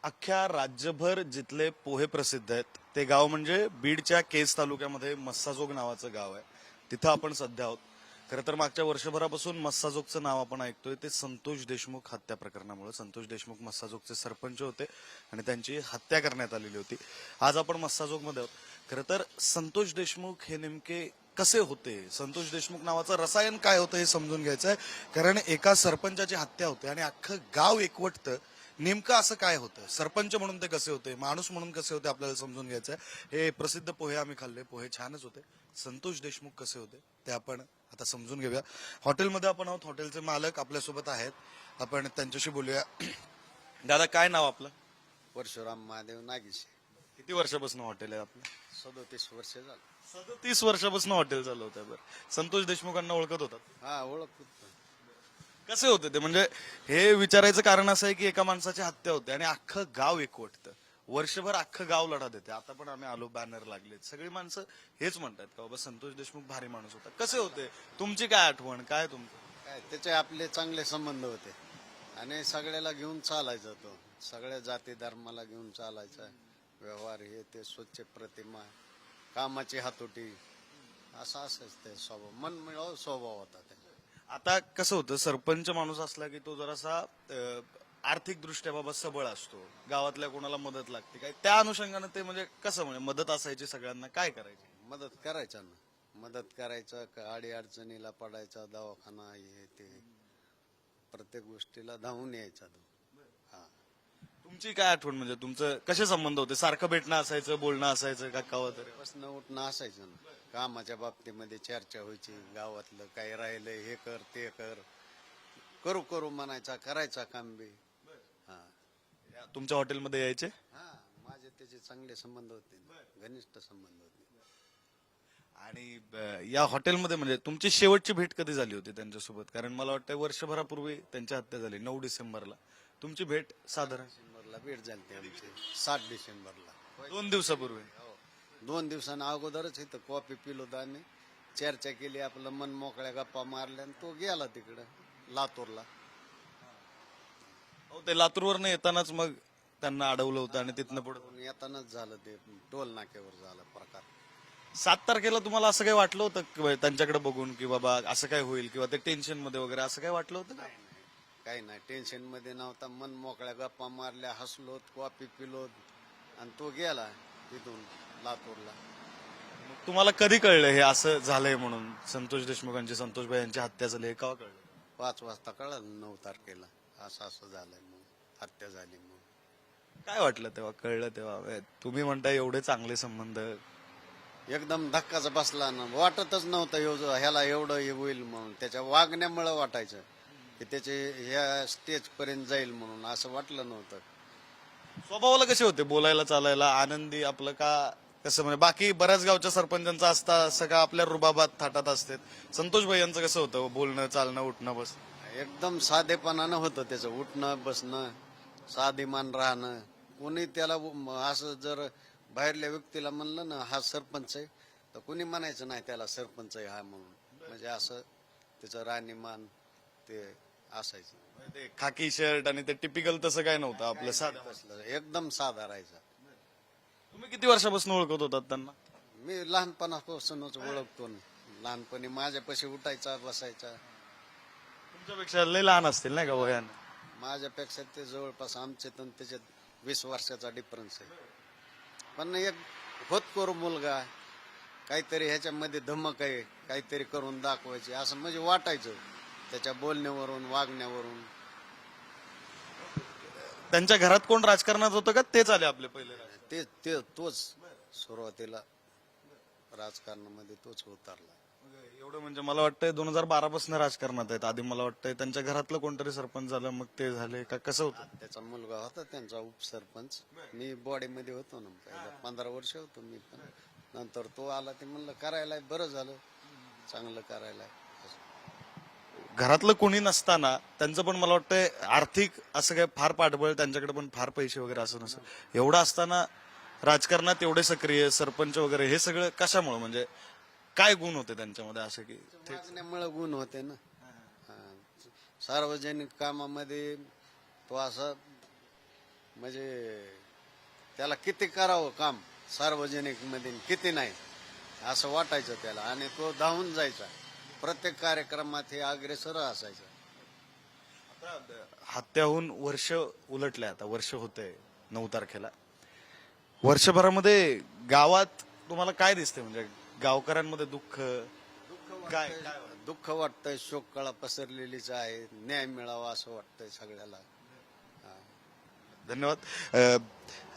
अख्ख्या राज्यभर जिथले पोहे प्रसिद्ध आहेत ते गाव म्हणजे बीडच्या केज तालुक्यामध्ये मस्साजोग नावाचं गाव आहे. तिथं आपण सध्या आहोत. खरं तर मागच्या वर्षभरापासून मस्साजोगचं नाव आपण ऐकतोय ते संतोष देशमुख हत्या प्रकरणामुळे. संतोष देशमुख मस्साजोगचे सरपंच होते आणि त्यांची हत्या करण्यात आलेली होती. आज आपण मस्साजोगमध्ये आहोत. खरं तर संतोष देशमुख हे नेमके कसे होते, संतोष देशमुख नावाचं रसायन काय होतं हे समजून घ्यायचं आहे. कारण एका सरपंचाची हत्या होते आणि अख्खं गाव एकवटतं. नेमकं असं काय होतं, सरपंच म्हणून ते कसे होते, माणूस म्हणून कसे होते, आपल्याला समजून घ्यायचं आहे. हे प्रसिद्ध पोहे आम्ही खाल्ले, पोहे छानच होते. संतोष देशमुख कसे होते ते आपण आता समजून घेऊया. हॉटेलमध्ये आपण आहोत, हॉटेलचे मालक आपल्यासोबत आहेत, आपण त्यांच्याशी बोलूया. दादा, काय नाव आपलं? परशुराम महादेव नागेश. किती वर्षापासून हॉटेल आहे आपलं? 37 वर्ष झालं. 37 वर्षापासून हॉटेल चालवत आहे. बरं, संतोष देशमुखांना ओळखत होतात? हा, ओळख. कसे होते ते, म्हणजे हे विचारायचं कारण असं आहे की एका माणसाची हत्या होते आणि अख्खं गाव एकवटतं. वर्षभर अख्खं गाव लढा देते. आता पण आम्ही आलो, बॅनर लागलेत, सगळी माणसं हेच म्हणतात का बाबा संतोष देशमुख भारी माणूस होता. कसे होते, तुमची काय आठवण, काय तुमचं? काय त्याचे आपले चांगले संबंध होते आणि सगळ्याला घेऊन चालायचा तो. सगळ्या जाती धर्माला घेऊन चालायचा. व्यवहार हे ते स्वच्छ प्रतिमा, कामाची हातोटी, असं असायच ते स्वभाव. मनमिळावू स्वभाव होता त्याचा. आता कसं होतं, सरपंच माणूस असला की तो जरासा आर्थिक दृष्ट्या बाबा सबळ असतो, गावातल्या कोणाला मदत लागते काय, त्या अनुषंगानं ते म्हणजे कसं, म्हणजे मदत असायची सगळ्यांना, काय करायची? मदत करायचा ना, मदत करायचं. अडी अडचणीला पडायचा, दवाखाना हे ते, प्रत्येक गोष्टीला धावून यायचा तो. हा. तुमची काय आठवण, म्हणजे तुमचं कसे संबंध होते? सारखं भेटणं असायचं, बोलणं असायचं का वगैरे? बसणं उठणं असायचं ना. कामाच्या बाबतीमध्ये चर्चा व्हायची. गावातलं काही राहिलं, हे कर ते कर, करू करू म्हणायचा, करायचा काम बी. हा. तुमच्या हॉटेलमध्ये यायचे? हा, माझे त्याचे चांगले संबंध होते, घनिष्ठ संबंध होते. आणि या हॉटेलमध्ये म्हणजे तुमची शेवटची भेट कधी झाली होती त्यांच्यासोबत? कारण मला वाटतं वर्षभरापूर्वी त्यांची हत्या झाली, 9 डिसेंबरला. तुमची भेट साधारण? डिसेंबरला भेट झाली ती आमची, 7 डिसेंबरला. 2 दिवसापूर्वी? 2 दिवसांना अगोदरच इथं कॉफी पिलो होतो आम्ही, चर्चा केली, आपलं मन मोकळ्या गप्पा मारल्या आणि तो गेला तिकडं लातूरला. हो, ते लातूरवरनं येतानाच मग त्यांना अडवलं होतं आणि तिथनं पुढे येतानाच झालं ते, टोल नाक्यावर झाला प्रकार. 7 तारखेला तुम्हाला असं काही वाटलं होतं की त्यांच्याकडे बघून की बाबा असं काय होईल, किंवा ते टेन्शन मध्ये वगैरे असं काय वाटलं होतं का? काही नाही, टेन्शन मध्ये नव्हता. मन मोकळ्या गप्पा मारल्या, हसलोत, कॉफी पिलोत आणि तो गेला तिथून लातूरला. मग तुम्हाला कधी कळलं हे असं झालंय म्हणून, संतोष देशमुखांची, संतोषभाई यांची हत्या झाली हे केव्हा कळलं? 5 वाजता कळलं, 9 तारखेला असं असं झालंय, मग हत्या झाली. मग काय वाटलं तेव्हा, कळलं तेव्हा? तुम्ही म्हणताय एवढे चांगले संबंध. एकदम धक्काच बसला ना, वाटतच नव्हतं ह्याला एवढं हे होईल म्हणून. त्याच्या वागण्यामुळं वाटायचं की त्याचे ह्या स्टेज पर्यंत जाईल म्हणून, असं वाटलं नव्हतं. स्वभावाला कसे होते, बोलायला चालायला आनंदी आपलं का? कसं म्हणजे बाकी बऱ्याच गावच्या सरपंचांचं असतं असं का आपल्या रुबाबात थाटात असते, संतोषभाई यांचं कसं होतं, बोलणं चालणं उठणं बस? एकदम साधेपणानं होतं त्याचं, उठणं बसणं, साधेमान राहणं. कोणी त्याला असं जर बाहेरल्या व्यक्तीला म्हणलं ना हा सरपंच आहे, तर कोणी म्हणायचं नाही त्याला सरपंच आहे हा म्हणून. म्हणजे असं त्याचं राहणीमान ते असायचं. ते खाकी शर्ट आणि ते टिपिकल तसं काय नव्हतं आपलं, साधं. तसलं एकदम साधा राहायचा. तुम्ही किती वर्षापासून ओळखत होतात त्यांना? मी लहानपणापासूनच ओळखतो ना. लहानपणी माझ्यापाशी उठायचा, बसायचा. तुमच्यापेक्षा लय लहान असतील नाही का वयाने? माझ्यापेक्षा ते जवळपास आमचे तर त्याच्यात 20 वर्षाचा डिफरन्स आहे. पण एक होतकरू मुलगा, काहीतरी ह्याच्यामध्ये धमक आहे, काहीतरी करून दाखवायचे असं म्हणजे वाटायचं त्याच्या बोलण्यावरून, वागण्यावरून. त्यांच्या घरात कोण राजकारणात होतं का तेच आले आपले पहिले? तोच सुरुवातीला राजकारणामध्ये तोच उतरला. एवढं म्हणजे मला वाटतंय 2012 पासून राजकारणात आहेत. आधी मला वाटतंय त्यांच्या घरातलं कोणतरी सरपंच झालं, मग ते झाले का, कसं होतं? त्याचा मुलगा होता त्यांचा उपसरपंच. मी बॉडीमध्ये होतो ना, पहिला 15 वर्ष होतो मी पण. नंतर तो आला, ते म्हणलं करायला बरं झालं, चांगलं करायला. घरातलं कोणी नसताना त्यांचं पण मला वाटतंय आर्थिक असं काय फार पाठबळ, त्यांच्याकडे पण फार पैसे वगैरे असं नसतं. एवढं असताना राजकारणात एवढे सक्रिय, सरपंच वगैरे, हे सगळं कशामुळे, म्हणजे काय गुण होते त्यांच्यामध्ये असं की? वागण्यामुळे गुण होते ना. हा. सार्वजनिक कामामध्ये तो असा म्हणजे त्याला किती करावं काम सार्वजनिक मध्ये किती नाही असं वाटायचं त्याला. आणि तो धावून जायचा प्रत्येक कार्यक्रमात, हे अग्रेसर असायचा. हत्याहून वर्ष उलटले, आता वर्ष होतंय 9 तारखेला. वर्षभरामध्ये गावात तुम्हाला काय दिसते, म्हणजे गावकऱ्यांमध्ये दुःख काय काय दुःख वाटतंय, शोककळा पसरलेलीच आहे, न्याय मिळावा असं वाटतंय सगळ्याला. धन्यवाद.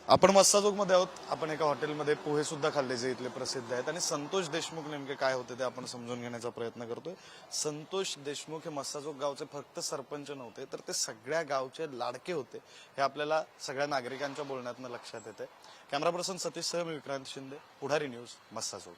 आपण मस्साजोग मध्ये आहोत. आपण एका हॉटेलमध्ये पोहे सुद्धा खाल्ले जे इथले प्रसिद्ध आहेत, आणि संतोष देशमुख नेमके काय होते ते आपण समजून घेण्याचा प्रयत्न करतोय. संतोष देशमुख हे मस्साजोग गावचे फक्त सरपंच नव्हते, तर ते सगळ्या गावचे लाडके होते, हे आपल्याला सगळ्या नागरिकांच्या बोलण्यातनं लक्षात येते. कॅमेरा पर्सन सतीश सह मी विक्रांत शिंदे, पुढारी न्यूज, मस्साजोग.